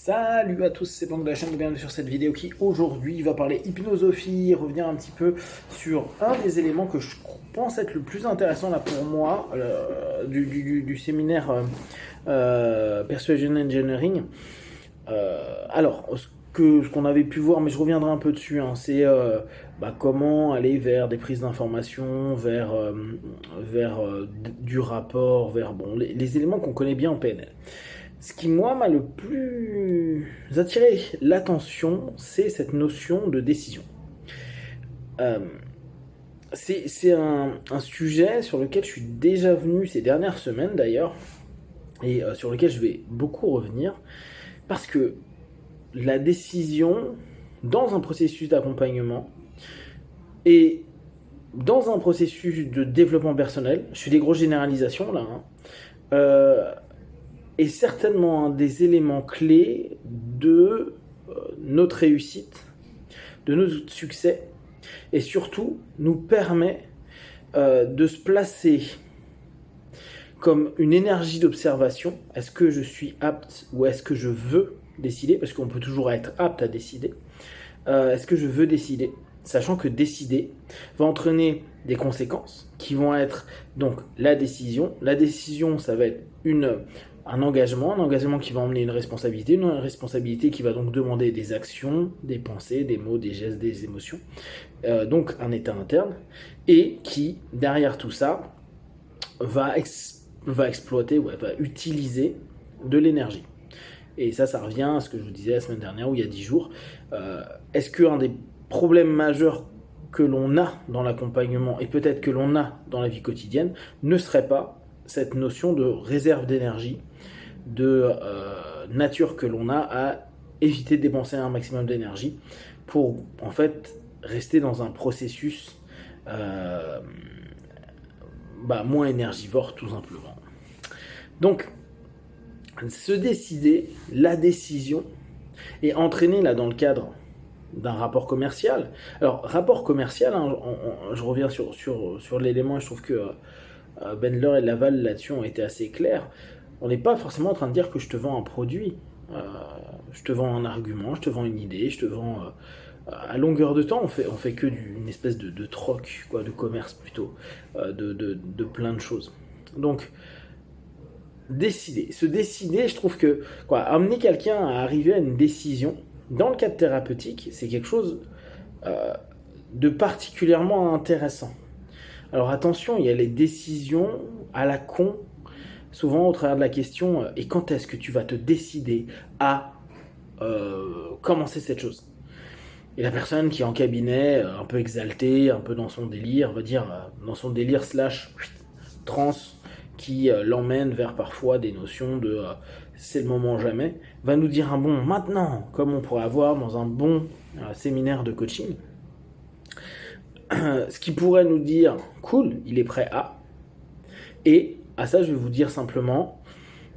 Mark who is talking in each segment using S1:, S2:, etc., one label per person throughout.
S1: Salut à tous, c'est Blanc de la chaîne, bienvenue sur cette vidéo qui aujourd'hui va parler hypnosophie, revenir un petit peu sur un des éléments que je pense être le plus intéressant là pour moi du séminaire Persuasion Engineering. Alors, ce qu'on avait pu voir, mais je reviendrai un peu dessus, hein, c'est comment aller vers des prises d'informations, vers du rapport, vers les éléments qu'on connaît bien en PNL. Ce qui, moi, m'a le plus attiré l'attention, c'est cette notion de décision. C'est un sujet sur lequel je suis déjà venu ces dernières semaines, d'ailleurs, et sur lequel je vais beaucoup revenir, parce que la décision, dans un processus d'accompagnement, et dans un processus de développement personnel, je fais des grosses généralisations, là, est certainement un des éléments clés de notre réussite, de notre succès, et surtout nous permet de se placer comme une énergie d'observation. Est-ce que je suis apte ou est-ce que je veux décider? Parce qu'on peut toujours être apte à décider. Est-ce que je veux décider? Sachant que décider va entraîner des conséquences qui vont être donc la décision. La décision, ça va être un engagement qui va emmener une responsabilité qui va donc demander des actions, des pensées, des mots, des gestes, des émotions, donc un état interne, et qui, derrière tout ça, va exploiter, va utiliser de l'énergie. Et ça revient à ce que je vous disais la semaine dernière, ou il y a 10 jours. Est-ce qu'un des problèmes majeurs que l'on a dans l'accompagnement, et peut-être que l'on a dans la vie quotidienne, ne serait pas cette notion de réserve d'énergie, de nature que l'on a à éviter de dépenser un maximum d'énergie pour en fait rester dans un processus moins énergivore tout simplement. Donc se décider, la décision est entraînée là dans le cadre d'un rapport commercial. Alors rapport commercial, hein, je reviens sur l'élément, je trouve que Bendler et Laval là-dessus ont été assez clairs. On n'est pas forcément en train de dire que je te vends un produit, je te vends un argument, je te vends une idée, je te vends à longueur de temps, on fait que une espèce de troc, quoi, de commerce plutôt, de plein de choses. Donc se décider, je trouve que amener quelqu'un à arriver à une décision dans le cadre thérapeutique, c'est quelque chose de particulièrement intéressant. Alors attention, il y a les décisions à la con, souvent au travers de la question et quand est-ce que tu vas te décider à commencer cette chose? Et la personne qui est en cabinet, un peu exaltée, un peu dans son délire, va dire dans son délire / trans, qui l'emmène vers parfois des notions de c'est le moment jamais, va nous dire un bon maintenant, comme on pourrait avoir dans un bon séminaire de coaching. Ce qui pourrait nous dire cool, il est prêt à. Et à ça, je vais vous dire simplement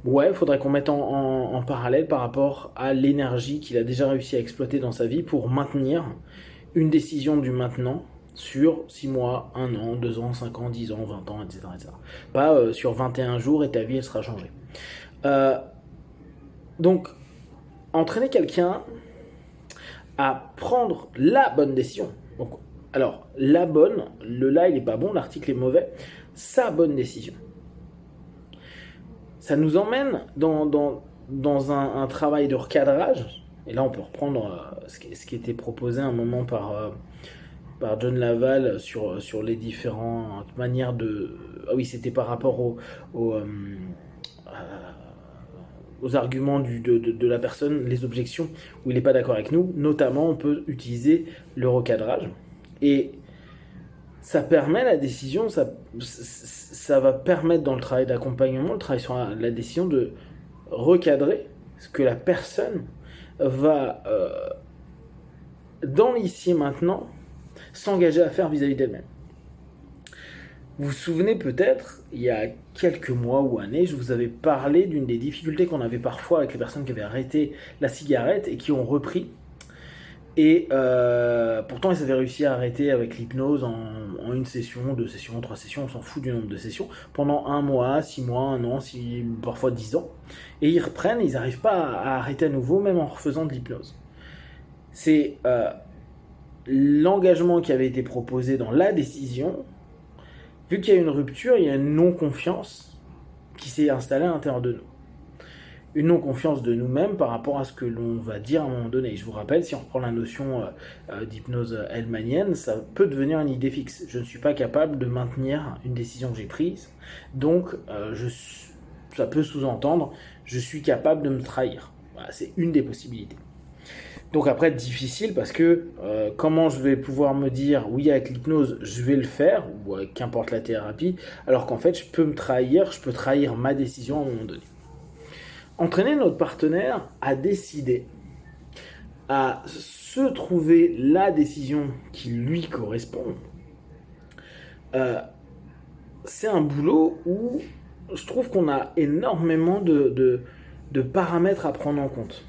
S1: il faudrait qu'on mette en parallèle par rapport à l'énergie qu'il a déjà réussi à exploiter dans sa vie pour maintenir une décision du maintenant sur 6 mois, 1 an, 2 ans, 5 ans, 10 ans, 20 ans, etc. etc. Pas sur 21 jours et ta vie elle sera changée. Donc, entraîner quelqu'un à prendre la bonne décision. Donc, alors, la bonne, le là il est pas bon, l'article est mauvais, sa bonne décision. Ça nous emmène dans un travail de recadrage, et là on peut reprendre ce qui était proposé à un moment par John Laval sur les différentes manières de... Ah oui, c'était par rapport aux arguments de la personne, les objections, où il n'est pas d'accord avec nous. Notamment, on peut utiliser le recadrage. Et ça permet la décision, ça va permettre dans le travail d'accompagnement, le travail sur la décision de recadrer ce que la personne va, dans l'ici et maintenant, s'engager à faire vis-à-vis d'elle-même. Vous vous souvenez peut-être, il y a quelques mois ou années, je vous avais parlé d'une des difficultés qu'on avait parfois avec les personnes qui avaient arrêté la cigarette et qui ont repris. Et pourtant, ils avaient réussi à arrêter avec l'hypnose en une session, 2 sessions, 3 sessions, on s'en fout du nombre de sessions, pendant 1 mois, 6 mois, 1 an, parfois 10 ans. Et ils reprennent, ils n'arrivent pas à arrêter à nouveau, même en refaisant de l'hypnose. C'est l'engagement qui avait été proposé dans la décision. Vu qu'il y a une rupture, il y a une non-confiance qui s'est installée à l'intérieur de nous. Une non-confiance de nous-mêmes par rapport à ce que l'on va dire à un moment donné. Et je vous rappelle, si on reprend la notion d'hypnose hellmanienne, ça peut devenir une idée fixe. Je ne suis pas capable de maintenir une décision que j'ai prise, donc ça peut sous-entendre je suis capable de me trahir. Voilà, c'est une des possibilités. Donc après, difficile parce que comment je vais pouvoir me dire oui, avec l'hypnose je vais le faire, ou qu'importe la thérapie, alors qu'en fait je peux me trahir, je peux trahir ma décision à un moment donné. Entraîner notre partenaire à décider, à se trouver la décision qui lui correspond, c'est un boulot où je trouve qu'on a énormément de paramètres à prendre en compte.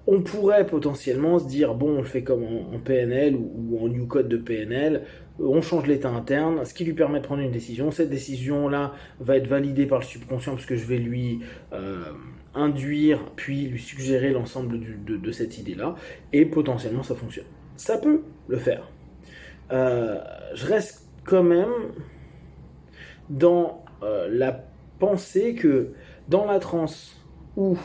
S1: On pourrait potentiellement se dire bon, on le fait comme en PNL ou en New Code de PNL, on change l'état interne, ce qui lui permet de prendre une décision. Cette décision-là va être validée par le subconscient parce que je vais lui induire, puis lui suggérer l'ensemble de cette idée-là, et potentiellement ça fonctionne. Ça peut le faire. Je reste quand même dans la pensée que dans la transe où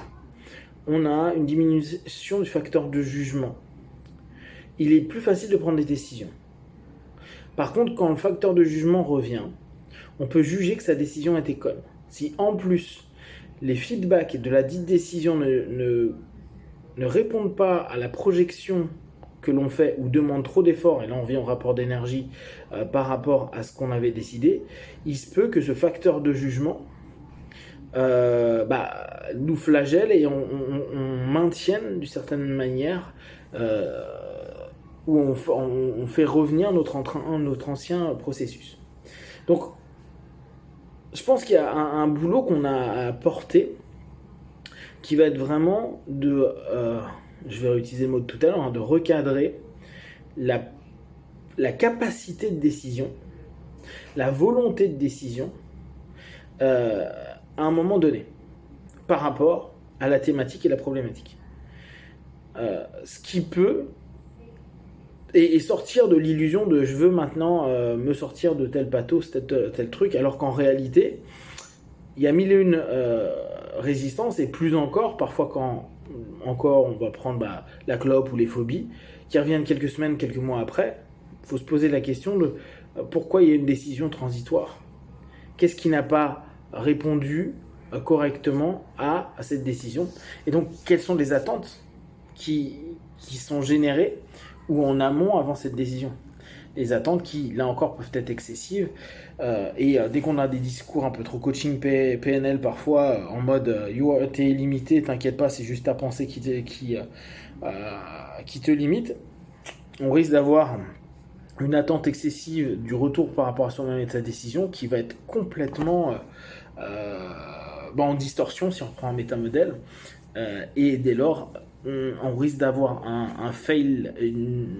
S1: on a une diminution du facteur de jugement, il est plus facile de prendre des décisions. Par contre, quand le facteur de jugement revient, on peut juger que sa décision était conne. Si en plus, les feedbacks de la dite décision ne répondent pas à la projection que l'on fait ou demandent trop d'efforts, et là on vient au rapport d'énergie par rapport à ce qu'on avait décidé, il se peut que ce facteur de jugement nous flagelle et on maintienne d'une certaine manière où on fait revenir notre ancien processus. Donc je pense qu'il y a un boulot qu'on a à porter qui va être vraiment je vais réutiliser le mot de tout à l'heure, de recadrer la capacité de décision, la volonté de décision à un moment donné, par rapport à la thématique et la problématique. Ce qui peut, et sortir de l'illusion de je veux maintenant me sortir de tel pathos, tel truc, alors qu'en réalité, il y a mille et une résistances, et plus encore, parfois quand on va prendre la clope ou les phobies, qui reviennent quelques semaines, quelques mois après, il faut se poser la question de pourquoi il y a une décision transitoire. Qu'est-ce qui n'a pas répondu correctement à cette décision, et donc quelles sont les attentes qui sont générées ou en amont avant cette décision. Les attentes qui, là encore, peuvent être excessives, et dès qu'on a des discours un peu trop coaching PNL parfois, en mode t'es limité, t'inquiète pas, c'est juste ta pensée qui te limite, on risque d'avoir une attente excessive du retour par rapport à soi-même et de sa décision qui va être complètement en distorsion si on reprend un métamodèle, et dès lors on risque d'avoir un fail,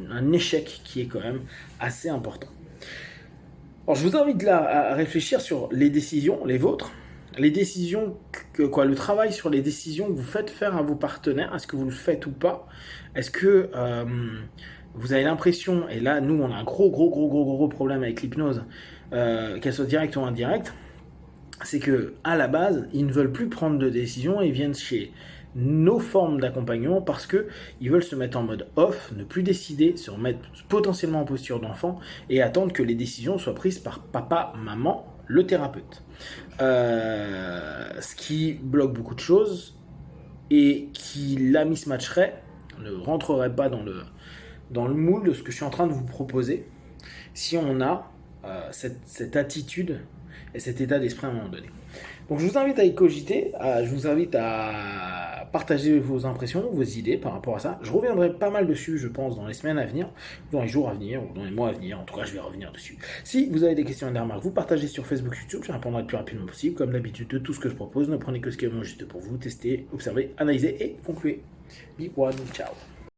S1: un échec qui est quand même assez important. Alors je vous invite là à réfléchir sur les décisions, les vôtres, les décisions, le travail sur les décisions que vous faites faire à vos partenaires. Est-ce que vous le faites ou pas? Est-ce que vous avez l'impression, et là nous on a un gros problème avec l'hypnose, qu'elle soit directe ou indirecte, c'est que à la base ils ne veulent plus prendre de décision et viennent chez nos formes d'accompagnement parce que ils veulent se mettre en mode off, ne plus décider, se remettre potentiellement en posture d'enfant et attendre que les décisions soient prises par papa, maman, le thérapeute. Ce qui bloque beaucoup de choses et qui la mismatcherait, ne rentrerait pas dans le moule de ce que je suis en train de vous proposer si on a cette attitude et cet état d'esprit à un moment donné. Donc je vous invite à y cogiter, je vous invite à partager vos impressions, vos idées par rapport à ça. Je reviendrai pas mal dessus, je pense, dans les semaines à venir, dans les jours à venir, ou dans les mois à venir. En tout cas, je vais revenir dessus. Si vous avez des questions et des remarques, vous partagez sur Facebook, YouTube, je répondrai le plus rapidement possible. Comme d'habitude, de tout ce que je propose, ne prenez que ce qui est vraiment juste pour vous. Testez, observez, analysez et concluez. Big one, ciao.